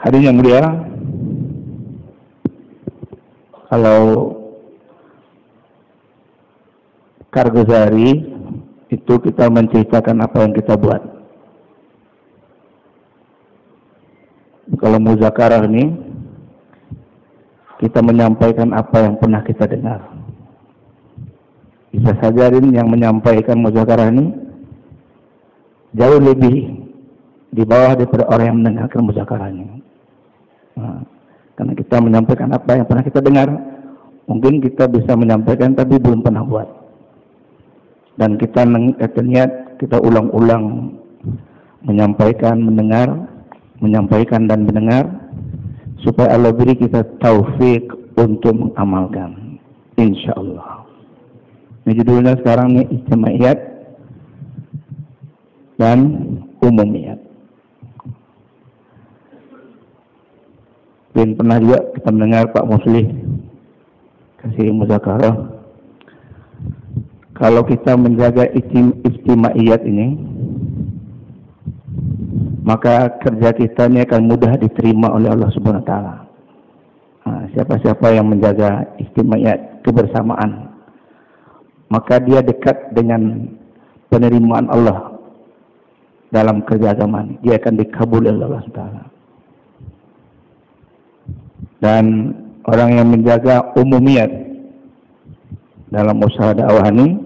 Hadirin yang mulia, kalau Kargozari itu kita menceritakan apa yang kita buat. Kalau muzakarah ini kita menyampaikan apa yang pernah kita dengar. Bisa saja yang menyampaikan muzakarah ini jauh lebih di bawah daripada orang yang mendengarkan muzakarah ini. Karena kita menyampaikan apa yang pernah kita dengar, mungkin kita bisa menyampaikan tapi belum pernah buat. Dan kita niat kita ulang-ulang menyampaikan, mendengar, menyampaikan dan mendengar, supaya Allah beri kita taufik untuk mengamalkan, insya Allah. Ini judulnya sekarang nih, Ijtimaiyat dan Umumiyat. Dan pernah juga kita mendengar Pak Muslih kasih muzakarah, kalau kita menjaga ijtimaiyat ini, maka kerja kita ini akan mudah diterima oleh Allah Subhanahu wa taala. Siapa-siapa yang menjaga ijtimaiyat, kebersamaan, maka dia dekat dengan penerimaan Allah dalam kerja agama. Dia akan dikabul oleh Allah Subhanahu wa taala. Dan orang yang menjaga umumiyat dalam usaha dakwah ini,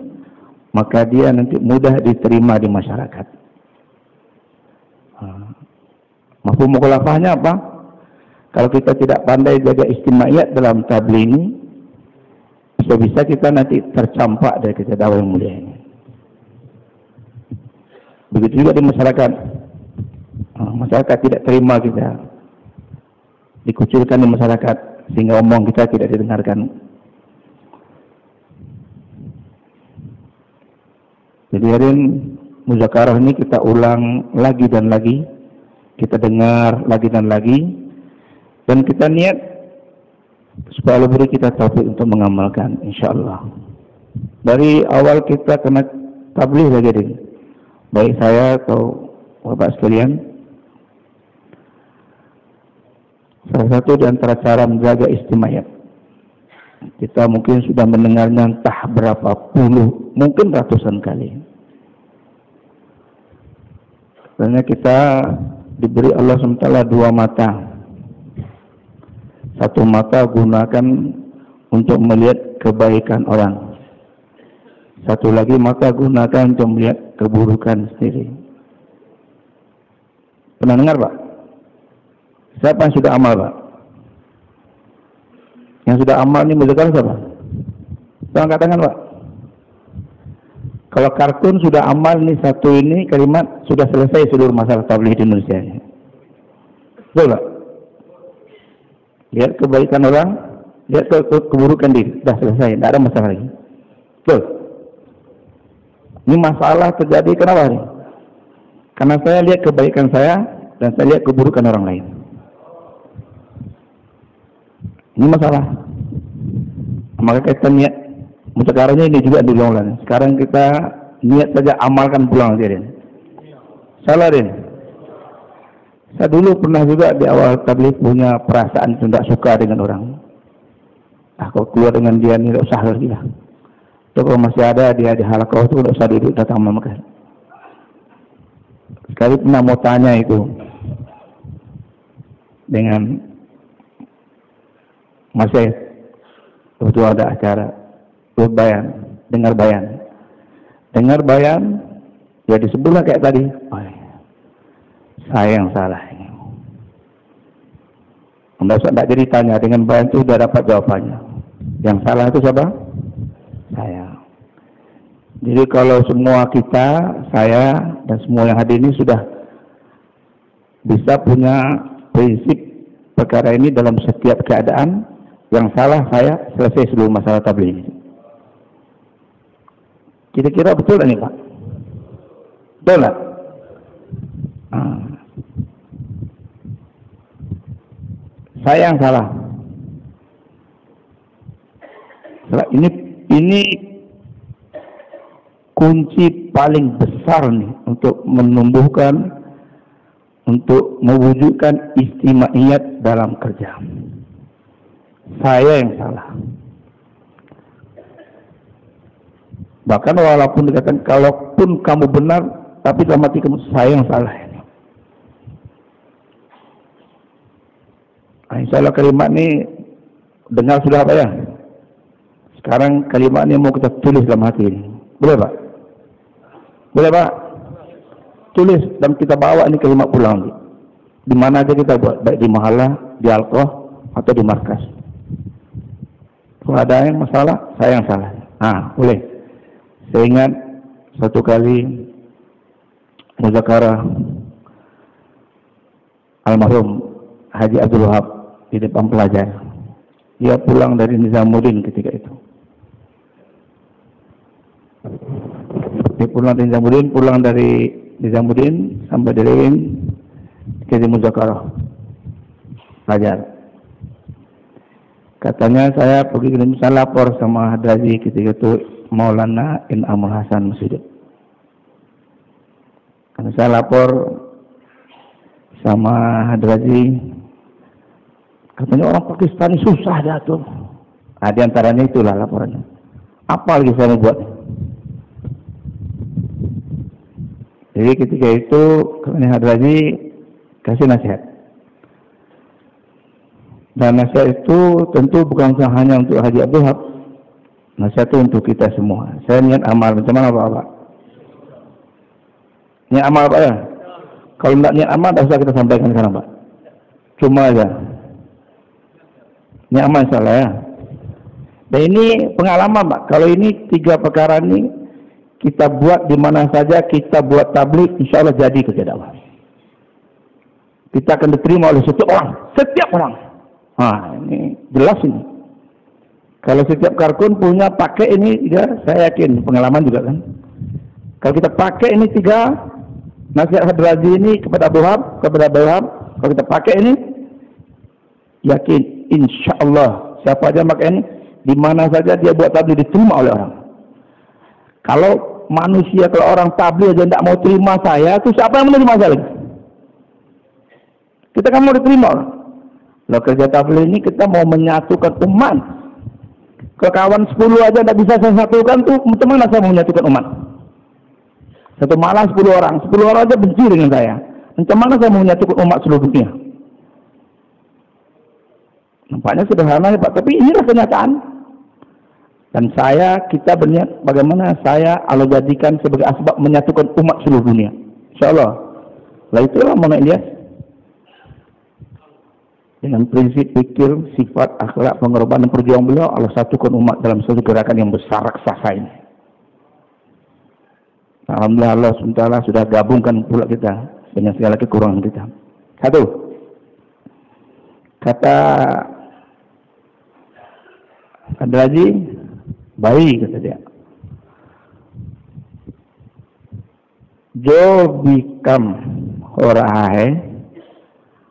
maka dia nanti mudah diterima di masyarakat. Mafhum mukhalafahnya apa? Kalau kita tidak pandai jaga istimaiyat dalam tabligh ini, bisa-bisa kita nanti tercampak dari kerja dakwah yang mulia ini. Begitu juga di masyarakat. Masyarakat tidak terima kita, dikucilkan di masyarakat, sehingga omong kita tidak didengarkan. Jadi hadirin, muzakarah ini kita ulang lagi dan lagi, kita dengar lagi dan lagi, dan kita niat supaya Allah beri kita taufik untuk mengamalkan, insyaAllah. Dari awal kita kena tabligh lagi, hadirin, baik saya atau bapak sekalian, salah satu di antara cara menjaga istimaiyat, kita mungkin sudah mendengarnya entah berapa puluh, mungkin ratusan kali. Karena kita diberi Allah SWT dua mata. Satu mata gunakan untuk melihat kebaikan orang. Satu lagi mata gunakan untuk melihat keburukan sendiri. Pernah dengar, Pak? Siapa yang sudah amal, Pak? Yang sudah amal ini muzakarah siapa? Saya angkat tangan, Pak. Kalau kartun sudah amal nih, satu ini kalimat sudah selesai seluruh masalah tabligh di Indonesia ini. Betul, Pak? Lihat kebaikan orang, lihat keburukan diri, sudah selesai, tidak ada masalah lagi. Betul? Ini masalah terjadi kenapa nih? Karena saya lihat kebaikan saya dan saya lihat keburukan orang lain. Ini masalah. Maka kita niat muzakarahnya ini juga diulang. Sekarang kita niat saja, amalkan pulang aja, Din. Salah, Din. Saya dulu pernah juga di awal tabligh punya perasaan tidak suka dengan orang. Kalau keluar dengan dia ini tidak usah lagi lah. Kalau masih ada dia di halaqah itu tidak usah duduk datang makan. Sekali pernah mau tanya itu dengan masih waktu ada acara dengar bayan ya di sebelah kayak tadi, saya yang salah ini. Tidak jadi tanya, dengan bayan itu sudah dapat jawabannya. Yang salah itu siapa? Saya. Jadi kalau semua kita, saya dan semua yang hadir ini sudah bisa punya prinsip perkara ini dalam setiap keadaan. Yang salah saya, selesai seluruh masalah tabligh ini. Kira-kira betul ini, Pak? Betul tak? Saya yang salah. Ini kunci paling besar nih untuk menumbuhkan untuk mewujudkan istimaiyat dalam kerja. Saya yang salah. Bahkan walaupun dikatakan kalaupun kamu benar, tapi dalam hati kamu, saya yang salah. Insya Allah kalimat ini dengar sudah apa ya? Sekarang kalimat ini mau kita tulis dalam hati ini. Boleh Pak? Boleh Pak? Tulis dan kita bawa ini kalimat pulang. Di mana aja kita buat, baik di mahalah, di alqoh, atau di markas. Kalau ada yang masalah, saya yang salah. Boleh. Saya ingat satu kali muzakarah almarhum Haji Abdul Wahab di depan pelajar. Dia pulang dari Nizamuddin ketika itu. Dia pulang dari Nizamuddin sampai di Lewin ke muzakarah pelajar. Katanya saya pergi ke Indonesia lapor sama Hadrazi ketika itu Maulana In'amul Hasan masih hidup. Karena saya lapor sama Hadrazi, katanya orang Pakistan susah diatur. Di antaranya itulah laporannya. Apa lagi saya mau buat? Jadi ketika itu katanya Hadrazi kasih nasihat. Dan nasihat itu tentu bukan hanya untuk Haji Abdul Wahab. Nasihat itu untuk kita semua. Saya niat amal, macam mana Pak? Niat amal Pak ya? Kalau tidak niat amal, tidak usah kita sampaikan sekarang Pak. Cuma aja. Niat amal insyaAllah ya. Dan ini pengalaman Pak. Kalau ini 3 perkara ini kita buat di mana saja, kita buat tabligh, insyaAllah jadi kerja dakwah. Kita akan diterima oleh setiap orang. Ini jelas ini. Kalau setiap karkun punya pakai ini, ya, saya yakin pengalaman juga kan. Kalau kita pakai ini 3 nasihat Hadrazi ini kepada Abdul Wahab, kalau kita pakai ini, yakin insya Allah siapa aja pakai ini, di mana saja dia buat tabligh diterima oleh orang. Kalau manusia, kalau orang tabligh aja tidak mau terima saya, itu siapa yang menerima saya lagi? Kita kan mau diterima orang. Kalau kerja tabligh ini kita mau menyatukan umat. Kalau kawan 10 aja tidak bisa saya satukan tuh, macam mana saya mau menyatukan umat? Satu malam 10 orang aja benci dengan saya. Macam mana saya mau menyatukan umat seluruh dunia? Nampaknya sederhana ya Pak, tapi inilah kenyataan. Dan kita berniat bagaimana Allah jadikan sebagai asbab menyatukan umat seluruh dunia. InsyaAllah. Itulah mana Ilyas. Dengan prinsip, pikir, sifat, akhlak, pengorbanan, perjuangan beliau, Allah satukan umat dalam satu gerakan yang besar raksasa ini. Alhamdulillah Allah SWT sudah gabungkan pula kita dengan segala kekurangan kita. 1. Kata Hadrazi, baik kata dia. Jo become ho raha hai,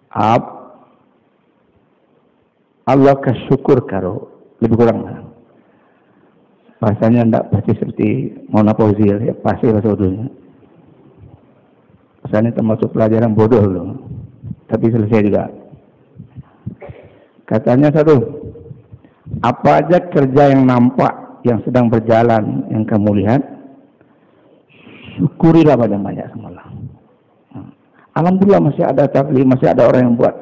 आप Allah ka syukur karo, lebih kurang bahasanya tidak pasti seperti Mona Fauzil ya, pasti bahasa Urdunya. Bahasanya termasuk pelajaran bodoh loh, tapi selesai juga. Katanya 1, apa aja kerja yang nampak, yang sedang berjalan, yang kamu lihat, syukurilah banyak-banyak sama Allah. Alhamdulillah masih ada tabligh, masih ada orang yang buat,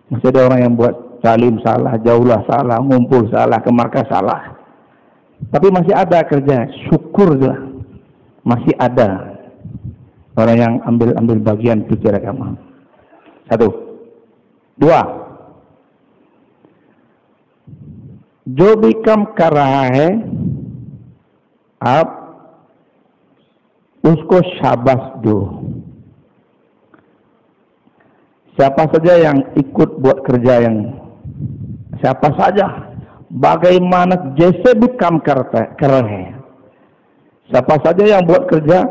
masih ada orang yang buat salim salah, jaulah salah, ngumpul salah, ke markas salah. Tapi masih ada kerja, syukurlah. Masih ada orang yang ambil bagian pikir agama. 1. 2. Jo भी कम कर रहा है, आप उसको शाबाश दो. Siapa saja yang ikut buat kerja yang siapa saja, bagaimana jese भी काम कर रहे हैं, siapa saja yang buat kerja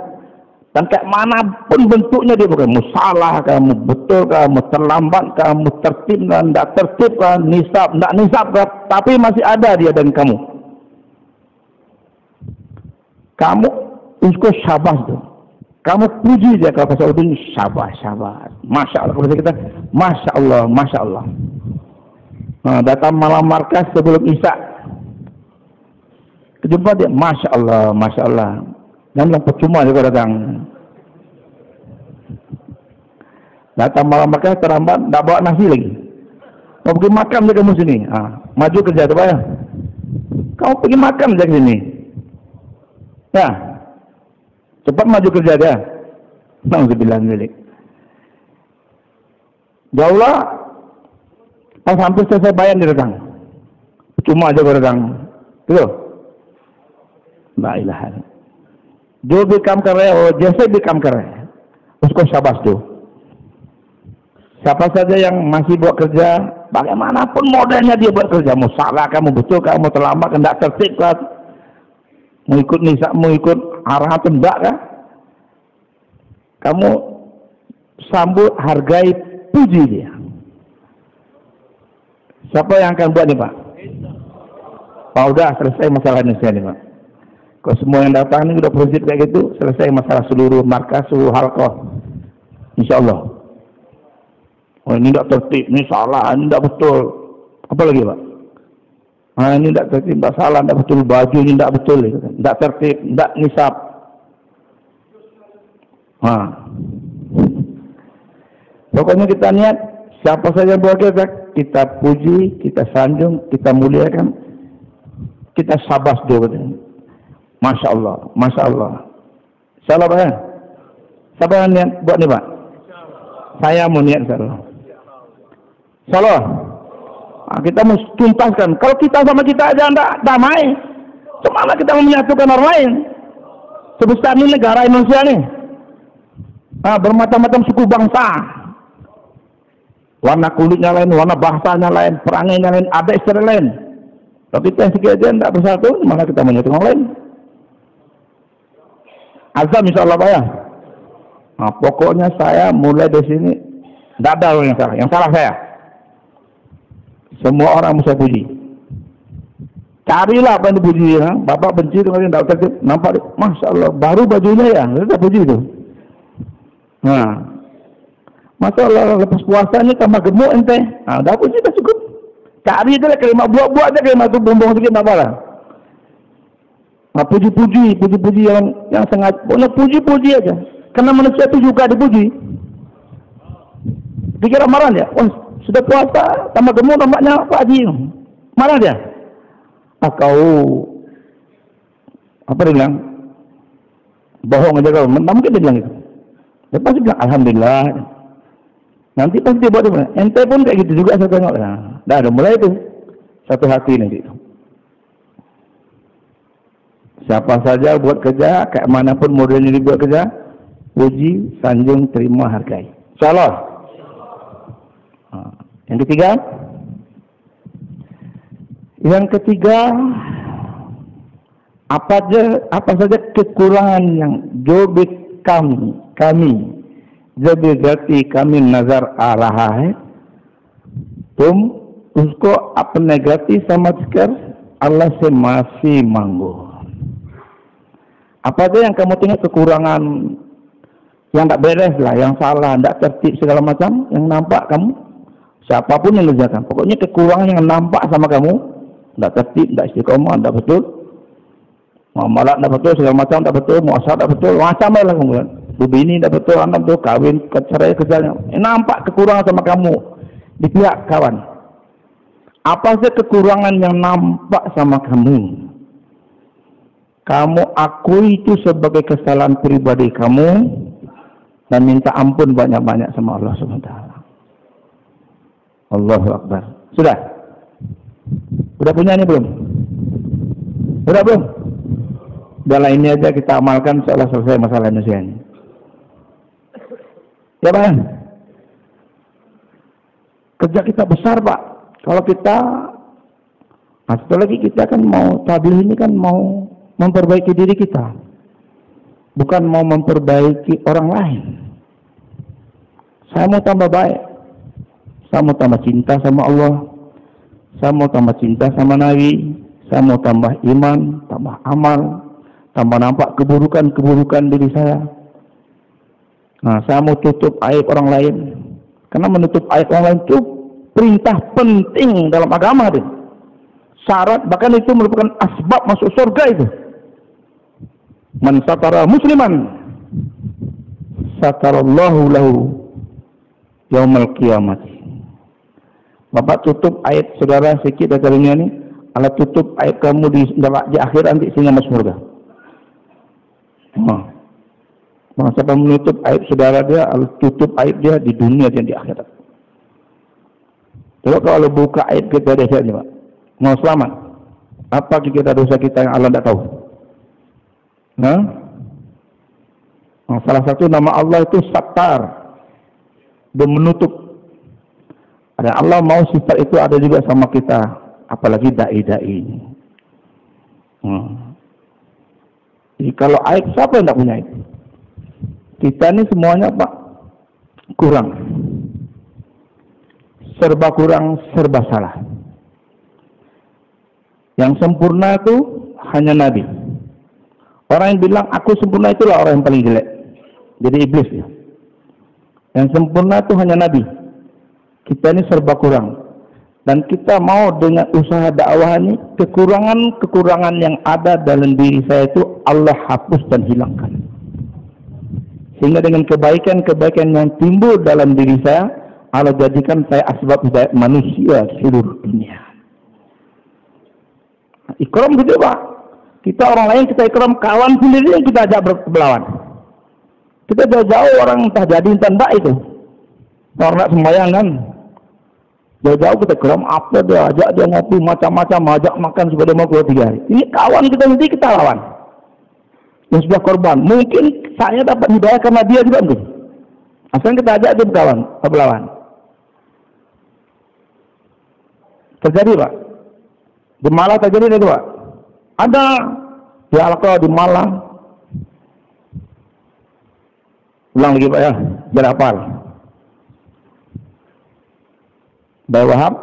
dan kayak manapun bentuknya dia bukan musalah, kamu betul, kamu terlambat, kamu tertib dan tidak tertib, nisab, tidak nisab, tapi masih ada dia dan kamu usko syabas tuh, Kamu puji dia kalau bahasa Urdun, sabar. Masya Allah. Kalau kita, Masya Allah. Nah, datang malam markas sebelum Isya. Kejumpa dia, Masya Allah. Dan bilang percuma juga datang. Datang malam markas terlambat, tak bawa nasi lagi. Mau pergi makan dia kamu sini. Maju kerja tu ya. Kamu pergi makan dia ke sini. Ya. Cepat maju kerja dia. Nauzubillah min dzalik. Jauhlah. Pas hampir selesai bayan dia datang. Cuma aja dia datang. Betul? La ilaha illallah. जो भी काम कर रहे हो, जैसे भी काम कर रहे हैं, उसको शाबाश दो. Siapa saja yang masih buat kerja, bagaimanapun modelnya dia buat kerja, mau salah kamu betul, kamu terlambat, tidak tertib kan, mau ikut arahan tidak kan, kamu sambut, hargai, puji dia. Siapa yang akan buat nih Pak? Pak udah selesai masalah Indonesia nih Pak. Kalau semua yang datang ini udah prinsip kayak gitu, selesai masalah seluruh markas, seluruh halqah. InsyaAllah. Oh ini tidak tertib, ini salah, ini tidak betul. Apa lagi Pak? Ini tidak tertib, tidak salah, tidak betul. Baju ini tidak betul. Tidak tertib, tidak nisab. Pokoknya kita niat, siapa saja buat kita puji, kita sanjung, kita muliakan, kita sabas dia. Masya Allah. Insyaallah Pak ya? Siapa yang niat buat nih Pak? Saya mau niat insyaallah. Insyaallah. Kita mesti tuntaskan. Kalau kita sama kita aja tidak damai, cuma kita mau menyatukan orang lain. Sebesar ini negara Indonesia nih. Bermacam-macam suku bangsa. Warna kulitnya lain, warna bahasanya lain, perangainya lain, adat secara lain. Kalau kita sikit aja tidak bersatu, mana kita menyatukan orang lain? Azam insyaallah Pak ya. Pokoknya saya mulai dari sini tidak ada orang yang salah. Yang salah saya. Semua orang bisa puji. Carilah apa yang dipuji ya. Bapak benci dengan yang tidak tertib. Nampak, Masya Allah, baru bajunya ya. Kita puji itu. Masya Allah, lepas puasa ini tambah gemuk ente. Dah puji, dah cukup. Cari aja lah kalimat, buat aja kalimat itu, bumbung sedikit, tak apalah. Puji-puji yang sangat, boleh puji-puji aja. Karena manusia itu juga dipuji. Dikira marah dia. Sudah puasa, tambah gemuk nampaknya Pak Haji. Marah dia. Kau apa dia bilang? Bohong aja kau. Mungkin dia bilang itu. Dia pasti bilang Alhamdulillah. Nanti pasti dia buat dia. Ente pun kayak gitu juga saya tengok. Dah ada mulai itu. Satu hati nanti itu. Siapa saja buat kerja, kayak manapun modelnya dibuat kerja, puji, sanjung, terima, hargai. InsyaAllah. Yang ketiga, apa saja kekurangan yang jobit kami जब गति कमी नजर आ रहा है तुम उसको अपने गति समझकर Allah से माफी मांगो. Apa aja yang kamu tengok kekurangan yang tak beres lah, yang salah, tak tertib segala macam, yang nampak kamu, siapapun yang kerjakan, pokoknya kekurangan yang nampak sama kamu, tak tertib, tak istiqomah, tak betul, muamalah tak betul, segala macam tak betul, muasah tak betul, macam lah kamu kan. Bini tak betul, anak betul, kawin, cerai, kerjanya, nampak kekurangan sama kamu di pihak kawan. Apa sih kekurangan yang nampak sama kamu? Kamu akui itu sebagai kesalahan pribadi kamu dan minta ampun banyak-banyak sama Allah SWT. Allahu Akbar. Sudah? Udah punya ini belum? Udah belum? Udah ini aja kita amalkan, seolah selesai masalah Indonesia ini. Ya Pak? Kerja kita besar Pak. Kalau kita, satu lagi kita kan mau tabligh ini kan mau memperbaiki diri kita, bukan mau memperbaiki orang lain. Saya mau tambah baik, saya mau tambah cinta sama Allah, saya mau tambah cinta sama Nabi, saya mau tambah iman, tambah amal, tambah nampak keburukan-keburukan diri saya. Nah, saya mau tutup aib orang lain. Karena menutup aib orang lain itu perintah penting dalam agama itu. Syarat, bahkan itu merupakan asbab masuk surga itu. Man satara musliman satarallahu lahu yaumal qiyamah. Bapak tutup aib saudara sikit dari dunia ini, Allah tutup aib kamu di akhirat nanti sehingga masuk surga. Siapa menutup aib saudara dia, Allah tutup aib dia di dunia dan di akhirat. Coba kalau buka aib kita di akhirat, Pak, mau selamat? Apa kita dosa kita yang Allah tidak tahu? Nah, salah satu nama Allah itu Sattar, dia menutup. Ada Allah mau sifat itu ada juga sama kita, apalagi dai-dai. Jadi kalau aib, siapa yang tidak punya aib? Kita ini semuanya Pak kurang, serba kurang, serba salah. Yang sempurna itu hanya Nabi. Orang yang bilang aku sempurna itulah orang yang paling jelek. Jadi iblis ya. Yang sempurna itu hanya Nabi. Kita ini serba kurang. Dan kita mau dengan usaha dakwah ini, kekurangan-kekurangan yang ada dalam diri saya itu Allah hapus dan hilangkan. Sehingga dengan kebaikan-kebaikan yang timbul dalam diri saya, Allah jadikan saya asbab hidayah manusia di seluruh dunia. Ikram gitu Pak. Kita orang lain kita ikram, kawan sendiri yang kita ajak berlawan. Kita jauh-jauh orang entah jadi entah enggak itu. Orang nak sembahyang kan. Jauh-jauh kita ikram, apa dia ajak dia ngopi macam-macam, ajak makan supaya dia mau keluar 3 hari. Ini kawan kita nanti kita lawan. Yang sudah korban. Mungkin saya dapat hidayah karena dia juga mungkin. Asalnya kita ajak dia berlawan. Terjadi Pak. Di Malang terjadi itu Pak. Ada di Alqa di Malang. Ulang lagi Pak ya, biar hafal. Bayi Wahab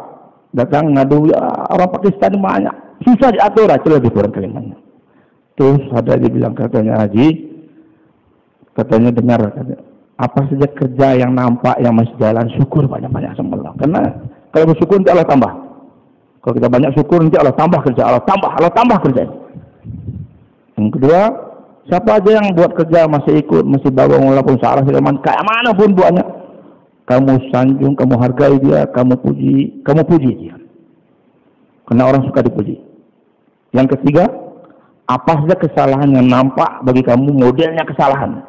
datang ngadu, ya orang Pakistan banyak, susah diatur aja lebih kurang kalimatnya. Terus ada dia bilang katanya Haji, katanya dengar, katanya, apa saja kerja yang nampak yang masih jalan, syukur banyak-banyak sama Allah. Karena kalau bersyukur nanti Allah tambah. Kalau kita banyak syukur nanti Allah tambah kerja, Allah tambah kerja. Yang kedua, siapa aja yang buat kerja masih ikut, masih bawa walaupun salah segala kayak mana pun buatnya, kamu sanjung, kamu hargai dia, kamu puji dia. Karena orang suka dipuji. Yang ketiga, apa saja kesalahan yang nampak bagi kamu modelnya kesalahan.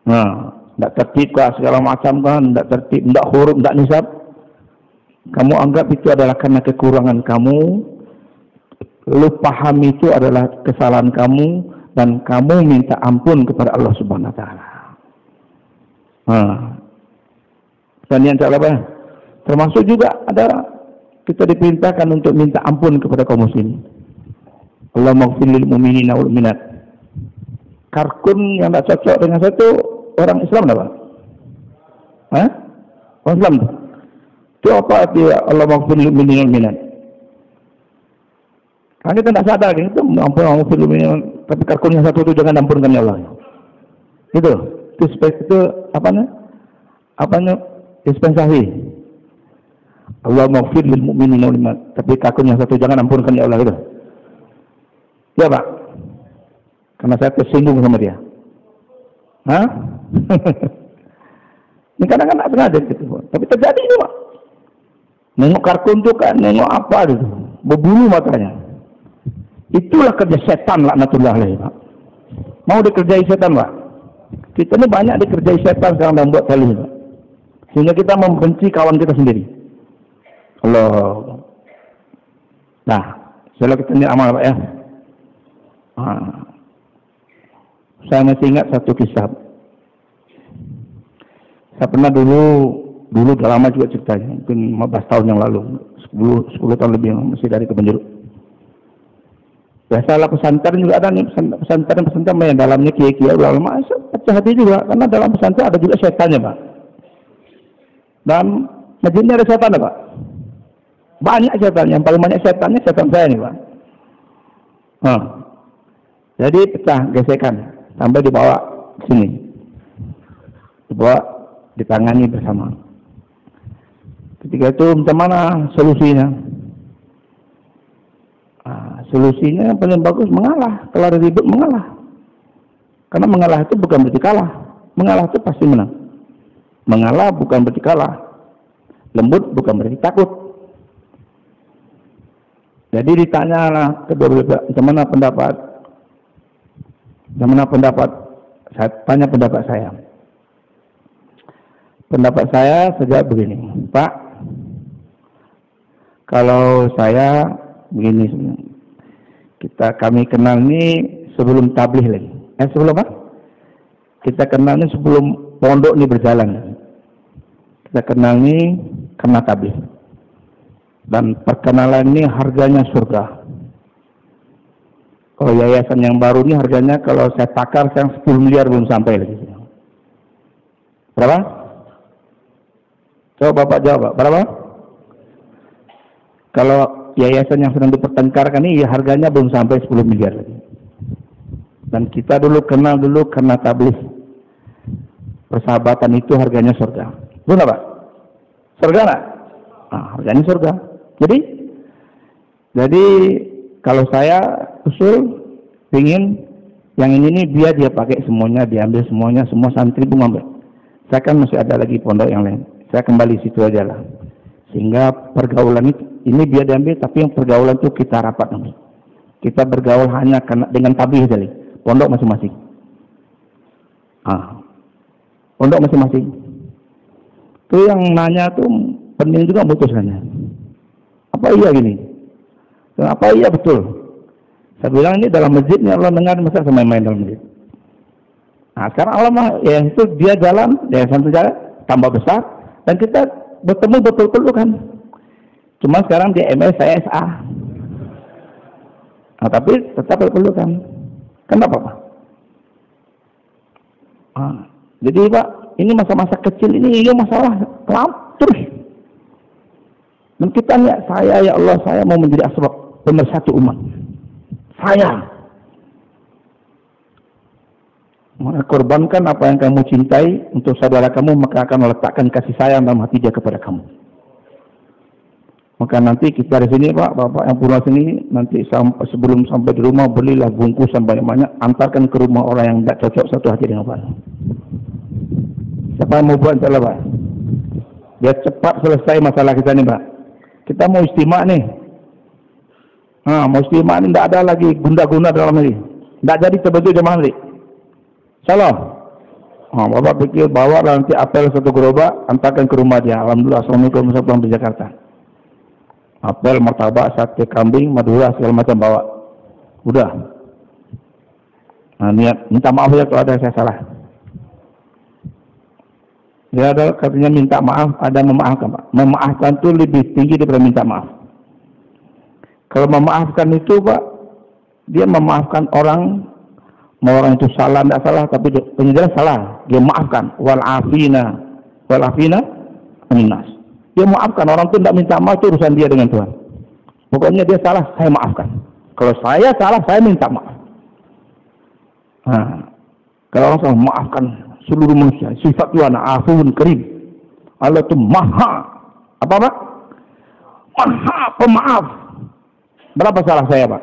Nah, tidak tertib kah segala macam kan, tidak tertib, tidak huruf, tidak nisab. Kamu anggap itu adalah karena kekurangan kamu. Lu paham itu adalah kesalahan kamu dan kamu minta ampun kepada Allah Subhanahu Wa Taala. Dan yang apa? Termasuk juga ada kita diperintahkan untuk minta ampun kepada kaum muslimin. Allahumma ighfir lil mu'minina wal mu'minat. Karkun yang tidak cocok dengan satu orang Islam apa? Orang Islam tu. Itu apa arti Allahumma ighfir lil mu'minina wal mu'minat? Karena kita tidak sadar kan itu ampun ighfir lil mu'minina, tapi karkun yang satu itu jangan ampunkan ya Allah. Itu apanya? Dispensasi. Allah maghfir lil mu'minina wal mu'minat. Tapi kakun yang satu jangan ampunkan ya Allah gitu. Ya Pak. Karena saya tersinggung sama dia. Ini kadang-kadang sengaja gitu. Tapi terjadi itu Pak. Nengok kartun itu kan, nengok apa gitu. Berbulu matanya. Itulah kerja setan laknatullah alaihi Pak. Mau dikerjai setan Pak. Kita ini banyak dikerjai setan sekarang dalam buat kali Pak. Sehingga kita membenci kawan kita sendiri. Allah. Nah, setelah kita ini amal Pak ya. Saya masih ingat satu kisah. Saya pernah dulu udah lama juga ceritanya, mungkin 15 tahun yang lalu, 10 tahun lebih masih dari Kebenjeruk. Biasalah pesantren juga ada nih, pesantren yang dalamnya kiai-kiai ulama, pecah hati juga, karena dalam pesantren ada juga setannya Pak. Dan masjidnya ada setan Pak. Banyak setan, yang paling banyak setannya setan saya nih Pak. Jadi pecah gesekan sampai dibawa ke sini. Coba ditangani bersama. Ketika itu bagaimana solusinya? Solusinya yang paling bagus mengalah. Kalau ada ribut mengalah. Karena mengalah itu bukan berarti kalah. Mengalah itu pasti menang. Mengalah bukan berarti kalah. Lembut bukan berarti takut. Jadi ditanyalah kedua belah pihak, bagaimana pendapat? Bagaimana pendapat? Saya tanya pendapat saya. Pendapat saya sejak begini, Pak. Kalau saya begini, kami kenal ini sebelum tabligh lagi. Sebelum apa? Kita kenal ini sebelum pondok ini berjalan. Kita kenal ini karena tabligh. Dan perkenalan ini harganya surga. Kalau yayasan yang baru ini harganya kalau saya takar sekarang 10 miliar belum sampai lagi. Berapa? Coba Bapak jawab, berapa? Kalau yayasan yang sedang dipertengkarkan ini ya harganya belum sampai 10 miliar lagi. Dan kita dulu kenal dulu karena tabligh. Persahabatan itu harganya surga. Betul nggak Pak? Surga nggak? Harganya surga. Jadi kalau saya usul ingin yang ini biar dia pakai semuanya, diambil semuanya, semua santri pun ngambil. Saya kan masih ada lagi pondok yang lain. Saya kembali situ aja lah. Sehingga pergaulan ini biar diambil, tapi yang pergaulan itu kita rapat nanti. Kita bergaul hanya karena dengan tabligh saja. Pondok masing-masing. Pondok masing-masing. Itu yang nanya tuh penting juga memutuskannya. Apa iya gini? Apa iya betul? Saya bilang ini dalam masjidnya Allah dengar, masa saya main-main dalam masjid. Sekarang Allah ya itu dia jalan, dia satu jalan tambah besar dan kita bertemu betul-betul kan. Cuma sekarang dia MS saya SA. Tapi tetap perlu kan. Kenapa Pak? Jadi Pak, ini masa-masa kecil ini masalah terus. Dan kita lihat saya ya Allah, saya mau menjadi asbab pemersatu umat. Saya korbankan apa yang kamu cintai untuk saudara kamu, maka akan meletakkan kasih sayang dalam hati dia kepada kamu. Maka nanti kita di sini Pak, Bapak yang pulang sini nanti sebelum sampai di rumah belilah bungkusan banyak-banyak, antarkan ke rumah orang yang tidak cocok satu hati dengan Bapak. Siapa yang mau buat salah Pak? Biar cepat selesai masalah kita nih Pak. Kita mau istimewa nih. Mau istimewa ini tidak ada lagi gunda-gunda dalam ini. Tidak jadi terbentuk jemaah nanti. Salah. Bapak pikir bawa nanti apel satu gerobak, antarkan ke rumah dia. Alhamdulillah, Assalamualaikum warahmatullahi wabarakatuh di Jakarta. Apel, martabak, sate kambing, madura, segala macam bawa. Udah. Niat minta maaf ya kalau ada saya salah. Ya ada katanya minta maaf, ada memaafkan Pak. Memaafkan itu lebih tinggi daripada minta maaf. Kalau memaafkan itu Pak, dia memaafkan orang, mau orang itu salah tidak salah, tapi penyejelas salah, dia maafkan. Wal afina aninnas. Dia maafkan, orang itu tidak minta maaf, itu urusan dia dengan Tuhan. Pokoknya dia salah, saya maafkan. Kalau saya salah, saya minta maaf. Kalau orang salah, maafkan seluruh manusia. Sifat Tuhan, Afun Karim. Allah itu maha. Apa Pak? Maha pemaaf. Berapa salah saya Pak?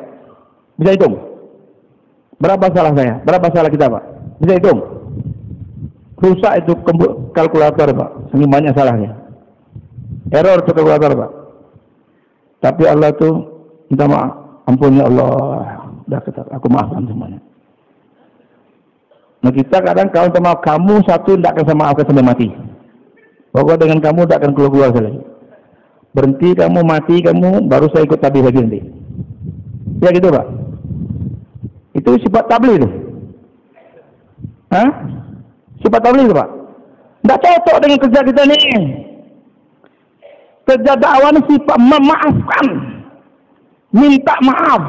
Bisa hitung? Berapa salah saya? Berapa salah kita Pak? Bisa hitung? Rusak itu kalkulator Pak. Saking banyak salahnya. Error itu kalkulator Pak. Tapi Allah itu minta maaf. Ampun ya Allah. Sudah ketat. Aku maafkan semuanya. Nah kita kadang kalau minta maaf, kamu satu tidak akan saya maafkan sampai mati. Pokoknya dengan kamu tidak akan keluar lagi. Berhenti kamu, mati kamu, baru saya ikut tabligh lagi nanti. Ya gitu Pak. Itu sifat tabligh itu. Sifat tabligh itu Pak. Tidak cocok dengan kerja kita nih. Kerja dakwah ini sifat memaafkan. Minta maaf.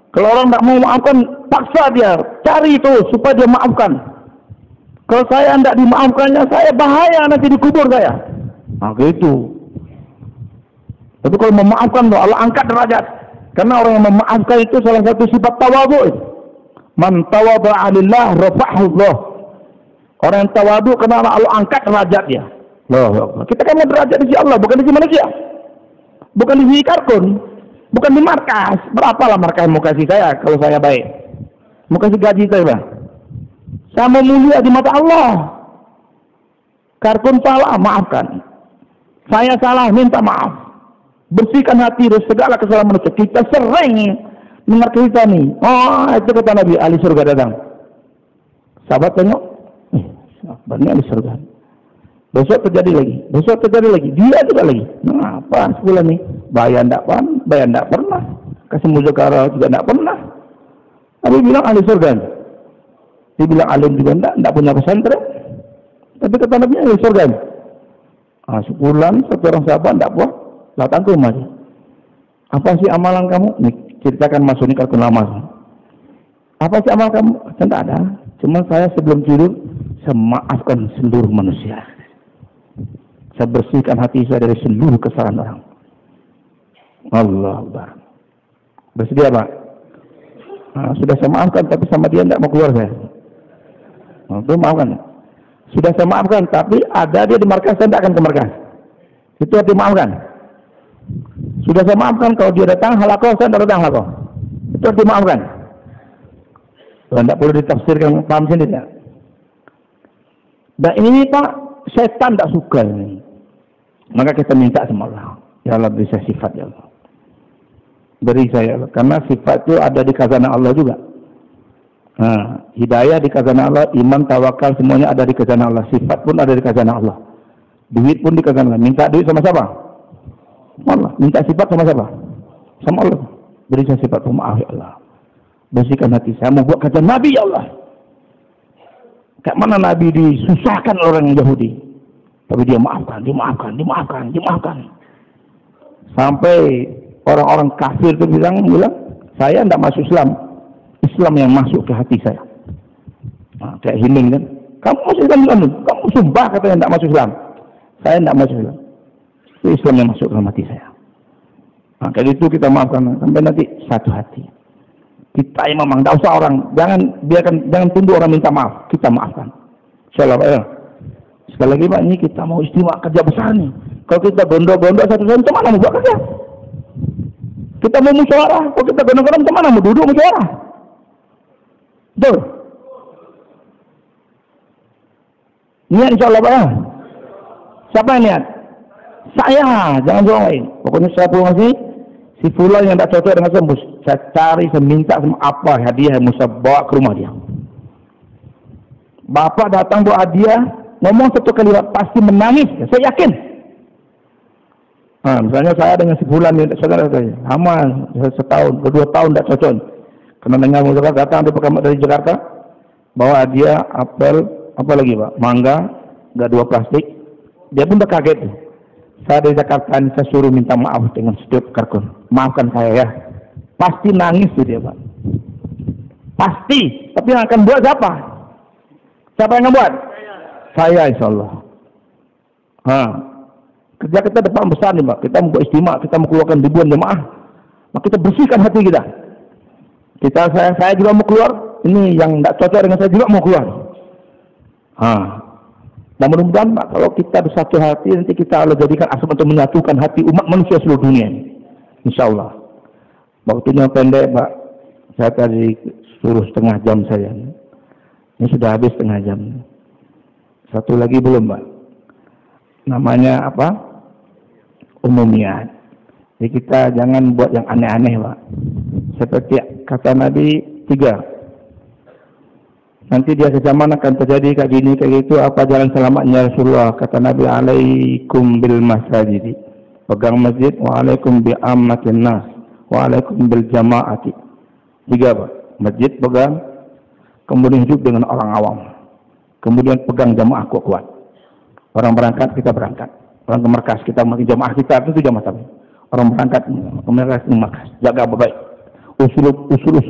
Kalau orang tidak mau maafkan, paksa dia. Cari itu supaya dia maafkan. Kalau saya tidak dimaafkannya, saya bahaya nanti dikubur saya. Gitu. Tapi kalau memaafkan, Allah angkat derajat. Karena orang yang memaafkan itu salah satu sifat tawadhu. Man tawadha'a lillah rafa'ahu Allah. Orang yang tawadu karena Allah angkat derajatnya. Loh, kita kan mau derajat di sisi Allah, bukan di sisi manusia. Bukan di sisi kartun, bukan di markas. Berapalah markas mau kasih saya kalau saya baik? Mau kasih gaji saya, Bang? Saya mau mulia di mata Allah. Kartun salah, maafkan. Saya salah, minta maaf. Bersihkan hati dari segala kesalahan manusia. Kita sering dengar cerita nih. Oh, itu kata Nabi, ahli surga datang. Sahabat tengok, sahabatnya ahli surga. Besok terjadi lagi. Dia juga lagi. Nah, apa sebulan nih? Bayar enggak pernah. Kasih muzakarah juga enggak pernah. Nabi bilang ahli surga. Dia bilang alim juga enggak punya pesantren. Tapi kata Nabi ahli surga. Sebulan satu orang sahabat enggak puas, datang ke rumah dia. Apa sih amalan kamu? Nih, ceritakan masuk ini kartu lama. Apa sih amalan kamu? Tidak ada. Cuma saya sebelum tidur, saya maafkan seluruh manusia. Saya bersihkan hati saya dari seluruh kesalahan orang. Allah Akbar. Bersedia, Pak? Sudah saya maafkan, tapi sama dia tidak mau keluar saya. Itu maafkan. Sudah saya maafkan, tapi ada dia di markas, saya tidak akan ke markas. Itu harus dimaafkan. Sudah saya maafkan, kalau dia datang halakoh, saya tidak datang halakoh. Itu harus dimaafkan. Tidak perlu ditafsirkan, paham sendiri ya. Dan ini Pak, setan tidak suka ini. Maka kita minta sama Allah. Ya Allah, beri saya sifat ya Allah. Beri saya Allah. Karena sifat itu ada di khazanah Allah juga. Hidayah di khazanah Allah, iman, tawakal, semuanya ada di khazanah Allah. Sifat pun ada di khazanah Allah. Duit pun di khazanah Allah. Minta duit sama siapa? Allah. Minta sifat sama siapa? Sama Allah. Beri saya sifat pemaaf ya Allah. Bersihkan hati saya. Mau buat kata Nabi ya Allah. Kayak mana Nabi disusahkan orang Yahudi. Tapi dia maafkan. Sampai orang-orang kafir itu bilang, saya tidak masuk Islam. Islam yang masuk ke hati saya. Kayak Himin kan. Kamu masuk Islam? Kamu sumpah katanya tidak masuk Islam. Saya tidak masuk Islam. Itu Islam yang masuk ke hati saya. Kayak gitu kita maafkan. Sampai nanti satu hati. Kita yang memang tidak usah orang. Jangan tunggu orang minta maaf. Kita maafkan. Insyaallah Pak ya. Sekali lagi Pak, ini kita mau istimewa kerja besar nih. Kalau kita gondok-gondok satu-satu, macam mana mau buat kerja? Kita mau musyawarah. Kalau kita gondok-gondok, macam mana mau duduk musyawarah? Betul. Niat insyaallah Pak ya. Siapa yang niat? Saya, jangan orang lain. Pokoknya saya pulang sini, si fulan yang tak cocok dengan saya cari, saya minta sama apa hadiah yang saya bawa ke rumah dia. Bapak datang bawa hadiah, ngomong satu kalimat pasti menangis, saya yakin. Misalnya saya dengan si fulan, saudara saya, lama, setahun, 2 tahun tak cocok. Karena dengar muzakarah datang dari Jakarta, bawa hadiah, apel, apa lagi Pak? Mangga, enggak 2 plastik. Dia pun udah kaget. Saya dari Jakarta, saya suruh minta maaf dengan setiap karkun. Maafkan saya ya. Pasti nangis tuh dia Pak. Pasti. Tapi yang akan buat siapa? Siapa yang akan buat? Saya insyaAllah. Kerja kita depan besar nih Pak. Kita mau buat istimewa, kita mau keluarkan ribuan jemaah. Maka kita bersihkan hati kita. Saya juga mau keluar. Ini yang tidak cocok dengan saya juga mau keluar. Dan mudah-mudahan Pak, kalau kita bersatu hati, nanti kita Allah jadikan asal untuk menyatukan hati umat manusia seluruh dunia. InsyaAllah. Waktunya pendek Pak. Saya tadi suruh setengah jam saya. Ini sudah habis setengah jam. Satu lagi belum Pak. Namanya apa? Umumiyat. Jadi kita jangan buat yang aneh-aneh Pak. Seperti kata Nabi 3. Nanti di akhir zaman akan terjadi kayak gini, kayak gitu. Apa jalan selamatnya Rasulullah? Kata Nabi, alaikum bil masjid. Pegang masjid. Wa alaikum bi ammatin nas. Wa alaikum bil jama'ati. 3 Pak. Masjid pegang. Kemudian hidup dengan orang awam. Kemudian pegang jamaah kuat-kuat. Orang berangkat, kita berangkat. Orang ke markas, kita makin jamaah kita itu jamaah kami. Orang berangkat ke markas, jaga baik. Usul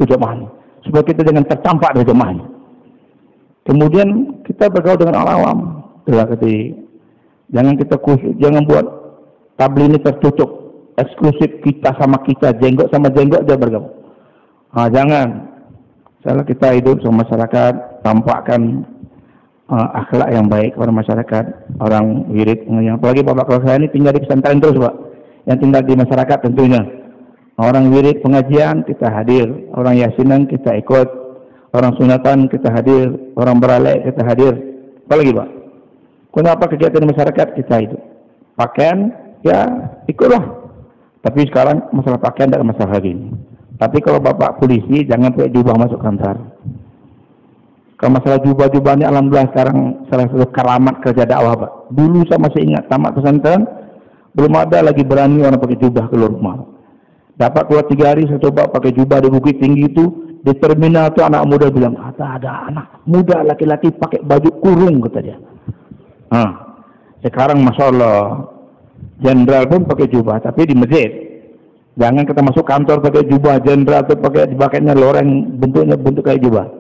jamaah ini. Supaya kita jangan tercampak dari jamaah ini. Kemudian kita bergaul dengan orang awam. Jangan kita khusus, jangan buat tabligh ini tertutup, eksklusif kita sama kita, jenggot sama jenggot aja bergaul. Jangan. Salah kita hidup sama masyarakat, tampakkan akhlak yang baik kepada masyarakat, orang wirid. Apalagi Bapak kalau saya ini tinggal di pesantren terus Pak, yang tinggal di masyarakat tentunya. Orang wirid pengajian kita hadir, orang yasinan kita ikut, orang sunatan kita hadir, orang beralek kita hadir. Apalagi Pak, kenapa kegiatan di masyarakat kita itu? Pakaian ya ikutlah. Tapi sekarang masalah pakaian tidak masalah lagi. Tapi kalau Bapak polisi jangan pakai jubah masuk kantor. Kalau masalah jubah-jubah ini alhamdulillah sekarang salah satu keramat kerja dakwah Pak. Dulu saya masih ingat tamat pesantren belum ada lagi berani orang pakai jubah keluar rumah. Dapat keluar 3 hari saya coba pakai jubah di Bukit Tinggi itu, di terminal itu anak muda bilang ada anak muda laki-laki pakai baju kurung kata dia. Sekarang masya Allah jenderal pun pakai jubah tapi di masjid. Jangan kita masuk kantor pakai jubah jenderal atau pakainya loreng bentuknya bentuk kayak jubah.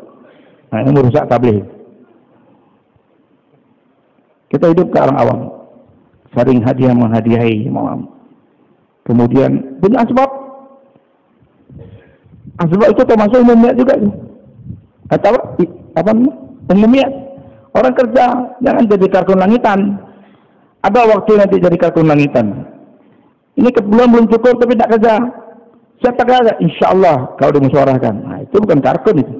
Nah, ini merusak tabligh. Kita hidup ke orang awam, sering hadiah menghadiahi, kemudian punya asbab. Asbab itu termasuk umumiyat juga. Atau apa namanya? Umumiyat. Orang kerja jangan jadi kartun langitan. Ada waktu nanti jadi kartun langitan. Ini kebulan belum cukup tapi tak kerja. Siapa kerja? Insya Allah kau dimusyawarahkan. Nah, itu bukan kartun itu.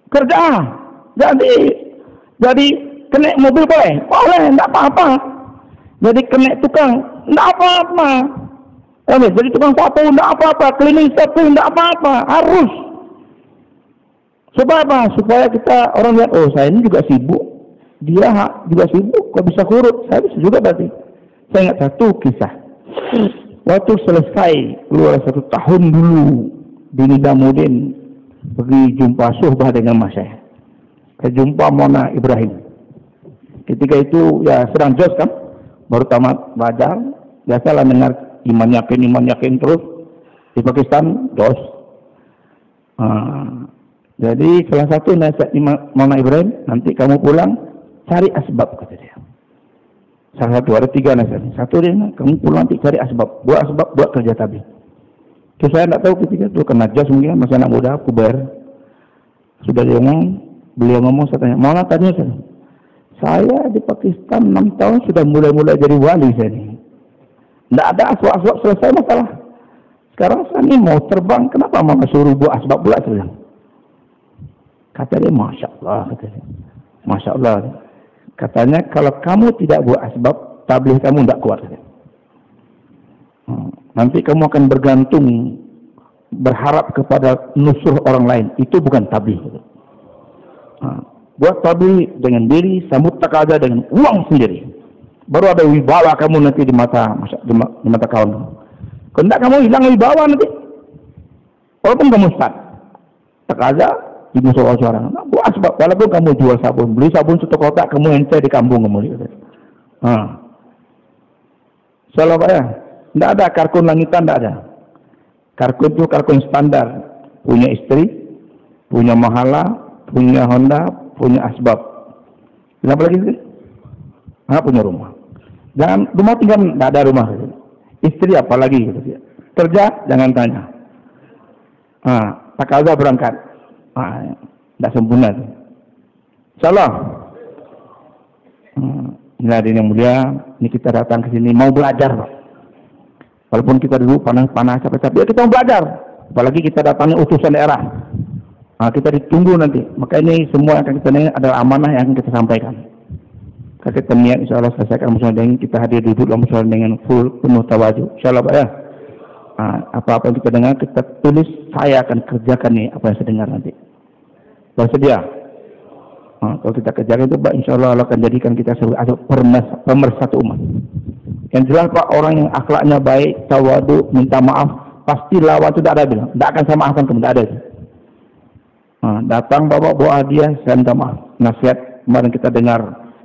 Kerja, jadi kena mobil boleh, tidak apa-apa. Jadi kena tukang, tidak apa-apa. Jadi tukang sapu, tidak apa-apa. Cleaning sapu, tidak apa-apa. Harus. Sebab apa? Supaya kita orang lihat, oh saya ini juga sibuk, dia juga sibuk, kok bisa kurut? Saya bisa juga berarti. Saya ingat satu kisah. Waktu selesai keluar 1 tahun dulu di Nizamuddin, pergi jumpa suhbah dengan mas saya. Saya jumpa Mona Ibrahim. Ketika itu ya sedang jos kan, baru tamat belajar. Biasalah dengar iman yakin terus di Pakistan jos. Jadi salah satu nasihat Mona Ibrahim, nanti kamu pulang cari asbab kata dia. Salah satu ada 3 nasihat. Satu dia, kamu pulang nanti cari asbab, buat kerja tabligh. Terus saya tidak tahu ketika itu kena jas mungkin masih anak muda, aku bayar. Sudah beliau ngomong, saya tanya, mana tanya saya di Pakistan 6 tahun sudah mulai jadi wali saya ini. Tidak ada asbab selesai masalah. Sekarang saya ini mau terbang, kenapa mau suruh buat asbab pula saya bilang. Kata dia, Masya Allah. Kata dia. Masya Allah. Katanya kalau kamu tidak buat asbab, tabligh kamu tidak kuat. Nanti kamu akan bergantung, berharap kepada nusur orang lain. Itu bukan tabligh. Buat tabligh dengan diri, sambut takaza dengan uang sendiri. Baru ada wibawa kamu nanti di mata kawan kamu. Kalau tidak kamu hilang wibawa nanti. Walaupun kamu ustaz, takaza di musola seorang. Buat sebab walaupun kamu jual sabun, beli sabun 1 kotak, kamu ente di kampung kamu. Salah Pak ya. Tidak ada kartun langitan, tidak ada. Kartun itu kartun standar. Punya istri, punya mahala, punya Honda, punya asbab. Kenapa lagi sih? Punya rumah. Jangan rumah tinggal, tidak ada rumah. Istri apalagi. Kerja, jangan tanya. Takaza berangkat. Tidak sempurna. Insyaallah. Ini hadirin yang mulia, ini kita datang ke sini mau belajar, Pak. Walaupun kita dulu panas-panas capek-capek, ya kita mau belajar. Apalagi kita datangnya utusan daerah. Kita ditunggu nanti. Maka ini semua yang akan kita dengar adalah amanah yang akan kita sampaikan. Kita niat insyaallah selesaikan musola dengan kita hadir duduk dalam musola dengan full penuh tawadhu. Insyaallah Pak ya. Apa-apa yang kita dengar kita tulis, saya akan kerjakan nih apa yang saya dengar nanti. Bersedia? Kalau kita kerjakan itu Pak, insyaallah Allah akan jadikan kita sebagai pemersatu umat. Yang jelas Pak, orang yang akhlaknya baik, tawadhu, minta maaf, pasti lawan itu tidak ada bilang. Tidak akan saya maafkan kamu, tidak ada itu. Datang bawa hadiah, saya minta maaf. Nasihat kemarin kita dengar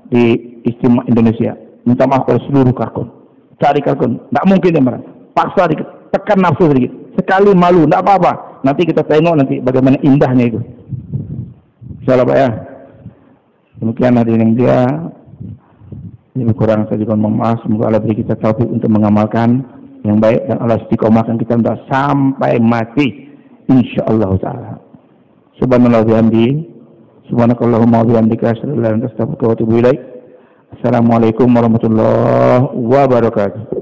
di Istimewa Indonesia, minta maaf pada seluruh karkun. Cari karkun, tidak mungkin dia marah. Paksa dikit, tekan nafsu sedikit. Sekali malu, tidak apa-apa. Nanti kita tengok nanti bagaimana indahnya itu. Insyaallah Pak ya. Demikian hadirin yang dia. Ini kurang saya juga mohon maaf. Semoga Allah beri kita taufik untuk mengamalkan yang baik dan Allah istiqomahkan kita untuk sampai mati. Insyaallah taala. Subhanallah wa bihamdihi. Subhanakallahumma wa bihamdika asyhadu an la ilaha illa anta astaghfiruka wa atubu ilaik. Assalamualaikum warahmatullahi wabarakatuh.